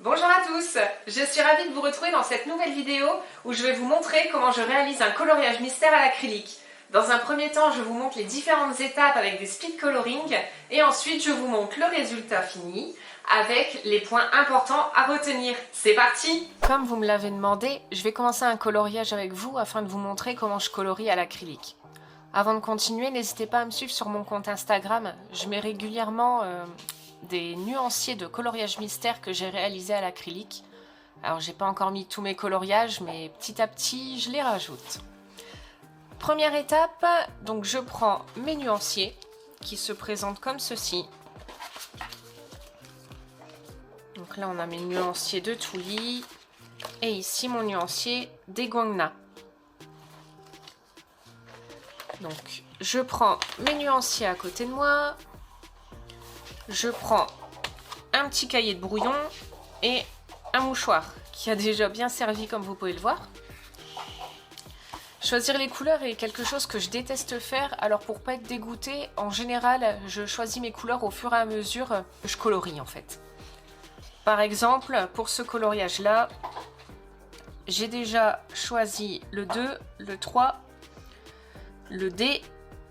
Bonjour à tous, je suis ravie de vous retrouver dans cette nouvelle vidéo où je vais vous montrer comment je réalise un coloriage mystère à l'acrylique. Dans un premier temps, je vous montre les différentes étapes avec des speed coloring et ensuite je vous montre le résultat fini avec les points importants à retenir. C'est parti! Comme vous me l'avez demandé, je vais commencer un coloriage avec vous afin de vous montrer comment je colorie à l'acrylique. Avant de continuer, n'hésitez pas à me suivre sur mon compte Instagram, je mets régulièrement des nuanciers de coloriage mystère que j'ai réalisés à l'acrylique. Alors j'ai pas encore mis tous mes coloriages, mais petit à petit je les rajoute. Première étape, donc je prends mes nuanciers qui se présentent comme ceci. Donc là on a mes nuanciers de Tuli et ici mon nuancier des Guangna. Donc je prends mes nuanciers à côté de moi. Je prends un petit cahier de brouillon et un mouchoir qui a déjà bien servi comme vous pouvez le voir. Choisir les couleurs est quelque chose que je déteste faire, alors pour pas être dégoûtée, en général je choisis mes couleurs au fur et à mesure que je colorie en fait. Par exemple, pour ce coloriage là, j'ai déjà choisi le 2, le 3, le D,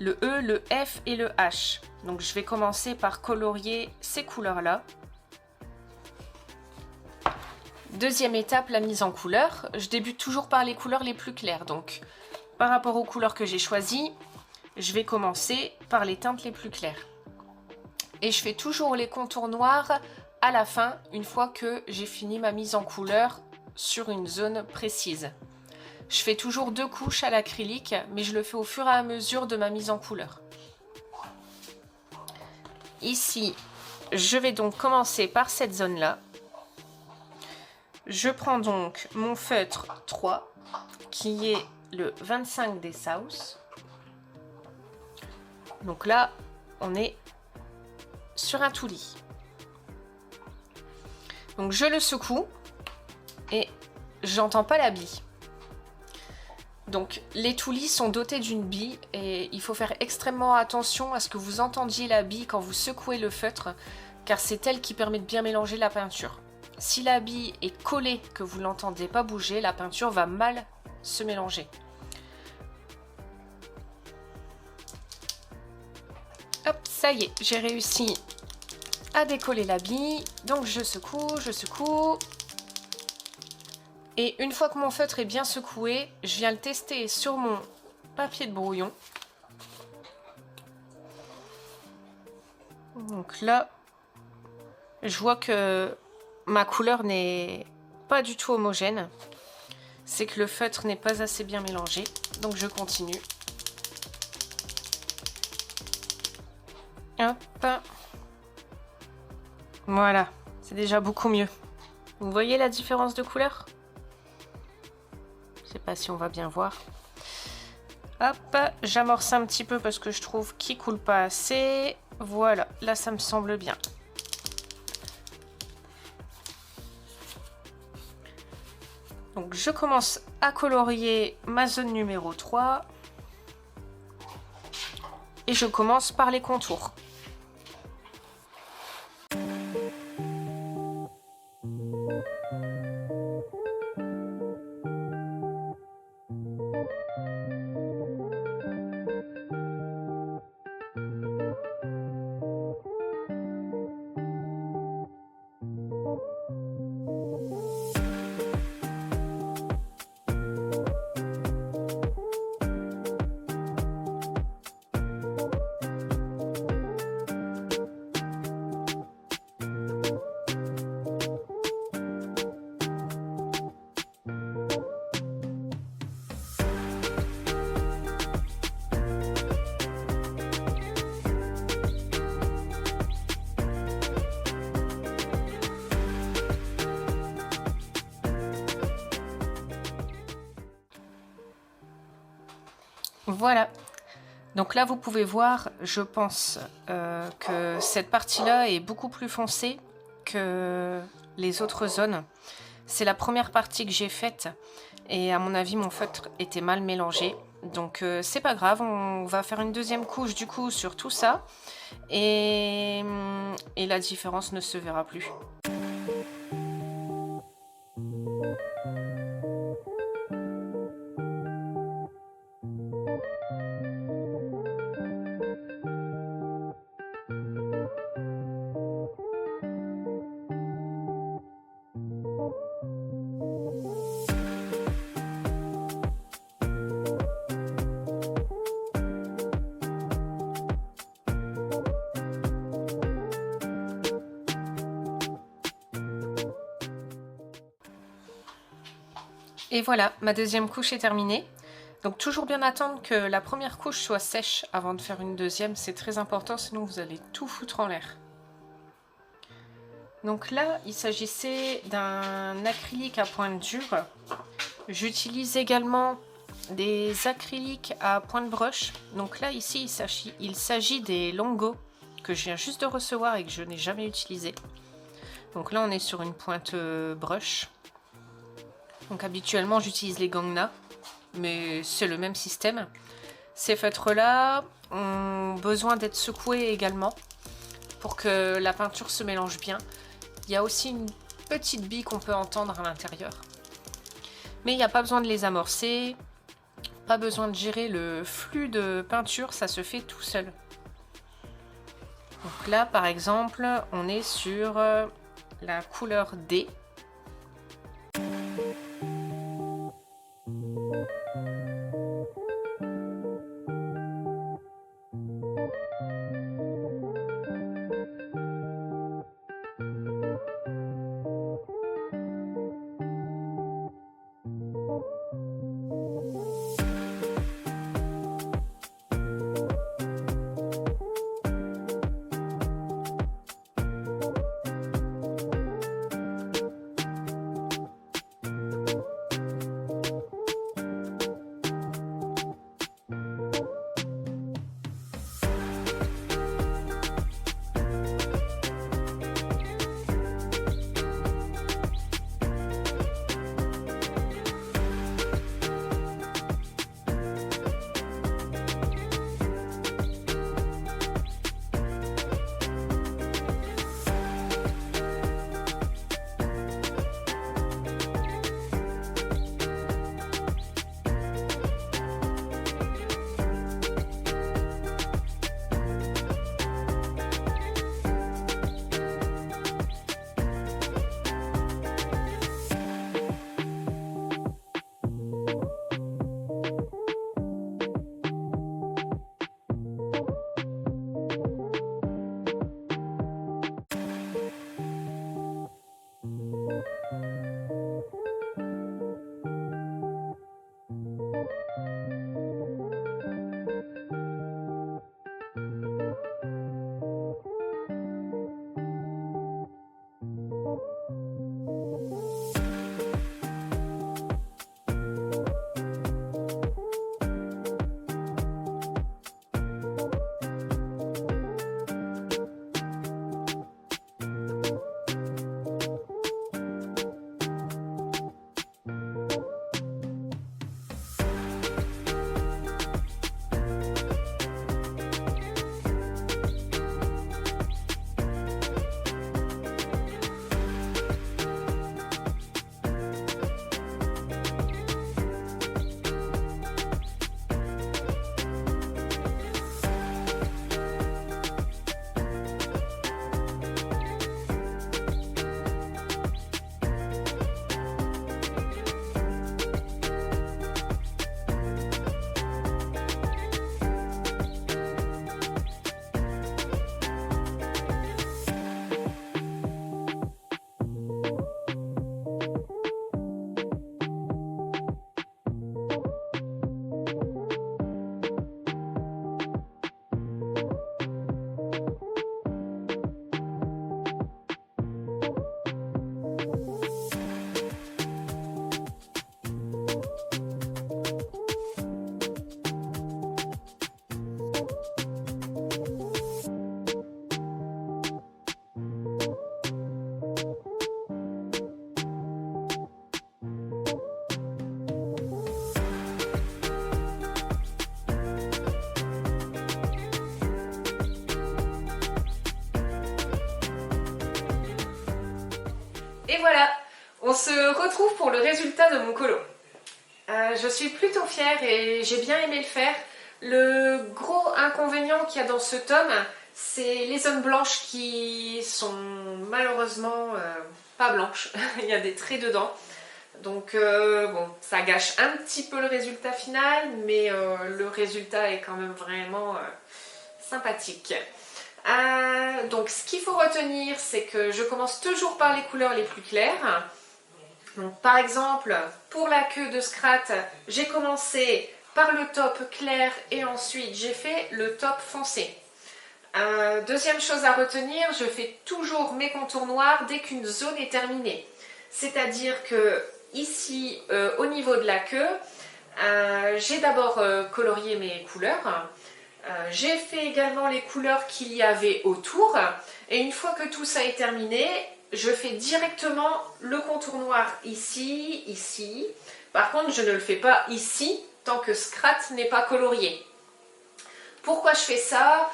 le E, le F et le H. Donc je vais commencer par colorier ces couleurs-là. Deuxième étape, la mise en couleur. Je débute toujours par les couleurs les plus claires. Donc par rapport aux couleurs que j'ai choisies, je vais commencer par les teintes les plus claires. Et je fais toujours les contours noirs à la fin, une fois que j'ai fini ma mise en couleur sur une zone précise. Je fais toujours 2 couches à l'acrylique, mais je le fais au fur et à mesure de ma mise en couleur. Ici, je vais donc commencer par cette zone-là. Je prends donc mon feutre 3, qui est le 25 des South. Donc là, on est sur un Tuli. Donc je le secoue et j'entends pas la bille. Donc les Tulis sont dotés d'une bille et il faut faire extrêmement attention à ce que vous entendiez la bille quand vous secouez le feutre, car c'est elle qui permet de bien mélanger la peinture. Si la bille est collée, que vous ne l'entendez pas bouger, la peinture va mal se mélanger. Hop, ça y est, j'ai réussi à décoller la bille. Donc je secoue, je secoue. Et une fois que mon feutre est bien secoué, je viens le tester sur mon papier de brouillon. Donc là, je vois que ma couleur n'est pas du tout homogène. C'est que le feutre n'est pas assez bien mélangé. Donc je continue. Hop. Voilà, c'est déjà beaucoup mieux. Vous voyez la différence de couleur ? Je sais pas si on va bien voir. Hop, j'amorce un petit peu parce que je trouve qu'il coule pas assez. Voilà, là ça me semble bien. Donc je commence à colorier ma zone numéro 3. Et je commence par les contours. Voilà, donc là vous pouvez voir, je pense que cette partie-là est beaucoup plus foncée que les autres zones. C'est la première partie que j'ai faite et à mon avis mon feutre était mal mélangé. Donc c'est pas grave, on va faire une deuxième couche du coup sur tout ça et la différence ne se verra plus. Et voilà, ma deuxième couche est terminée. Donc toujours bien attendre que la première couche soit sèche avant de faire une deuxième, c'est très important, sinon vous allez tout foutre en l'air. Donc là, il s'agissait d'un acrylique à pointe dure. J'utilise également des acryliques à pointe brush. Donc là, ici, il s'agit des Longo que je viens juste de recevoir et que je n'ai jamais utilisé. Donc là, on est sur une pointe brush. Donc habituellement, j'utilise les Gangna, mais c'est le même système. Ces feutres-là ont besoin d'être secoués également pour que la peinture se mélange bien. Il y a aussi une petite bille qu'on peut entendre à l'intérieur. Mais il n'y a pas besoin de les amorcer, pas besoin de gérer le flux de peinture, ça se fait tout seul. Donc là, par exemple, on est sur la couleur D. Et voilà, on se retrouve pour le résultat de mon colo. Je suis plutôt fière et j'ai bien aimé le faire. Le gros inconvénient qu'il y a dans ce tome, c'est les zones blanches qui sont malheureusement pas blanches. Il y a des traits dedans. Donc bon, ça gâche un petit peu le résultat final, mais le résultat est quand même vraiment sympathique. Donc ce qu'il faut retenir, c'est que je commence toujours par les couleurs les plus claires. Donc par exemple, pour la queue de Scrat, j'ai commencé par le top clair et ensuite j'ai fait le top foncé. Deuxième chose à retenir, je fais toujours mes contours noirs dès qu'une zone est terminée. C'est-à-dire que ici, au niveau de la queue, j'ai d'abord colorié mes couleurs. J'ai fait également les couleurs qu'il y avait autour. Et une fois que tout ça est terminé, je fais directement le contour noir ici, ici. Par contre, je ne le fais pas ici tant que Scrat n'est pas colorié. Pourquoi je fais ça?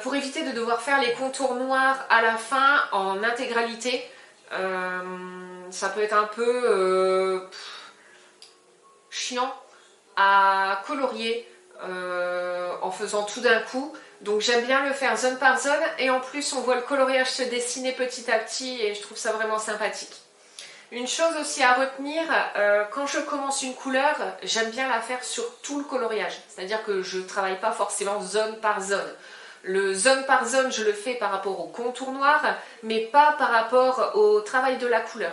Pour éviter de devoir faire les contours noirs à la fin en intégralité. Ça peut être un peu chiant à colorier en faisant tout d'un coup. Donc j'aime bien le faire zone par zone et en plus on voit le coloriage se dessiner petit à petit et je trouve ça vraiment sympathique. Une chose aussi à retenir, quand je commence une couleur, j'aime bien la faire sur tout le coloriage. C'est-à-dire que je ne travaille pas forcément zone par zone. Le zone par zone, je le fais par rapport au contour noir, mais pas par rapport au travail de la couleur.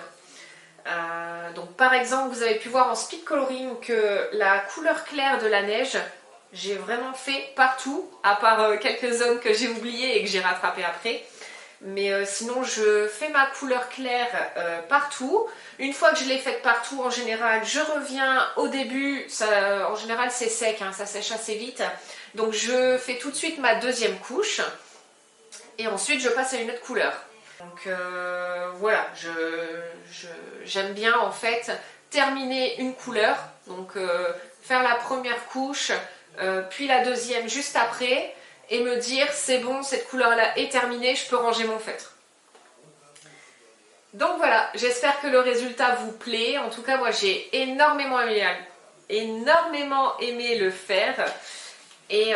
Donc par exemple, vous avez pu voir en speed coloring que la couleur claire de la neige, j'ai vraiment fait partout, à part quelques zones que j'ai oubliées et que j'ai rattrapées après. Mais sinon, je fais ma couleur claire partout. Une fois que je l'ai faite partout, en général, je reviens au début. Ça, en général, c'est sec, hein, ça sèche assez vite. Donc, je fais tout de suite ma deuxième couche. Et ensuite, je passe à une autre couleur. Donc, voilà, j'aime bien, en fait, terminer une couleur. Donc, faire la première couche, puis la deuxième juste après. Et me dire c'est bon, cette couleur-là est terminée, je peux ranger mon feutre. Donc voilà, j'espère que le résultat vous plaît. En tout cas, moi j'ai énormément aimé le faire. Et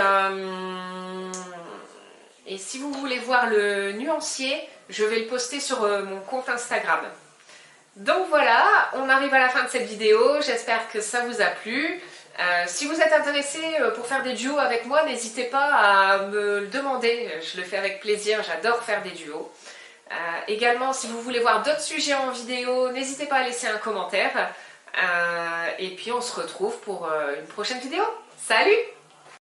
si vous voulez voir le nuancier, je vais le poster sur mon compte Instagram. Donc voilà, on arrive à la fin de cette vidéo. J'espère que ça vous a plu. Si vous êtes intéressé pour faire des duos avec moi, n'hésitez pas à me le demander, je le fais avec plaisir, j'adore faire des duos. Également, si vous voulez voir d'autres sujets en vidéo, n'hésitez pas à laisser un commentaire. Et puis on se retrouve pour une prochaine vidéo. Salut!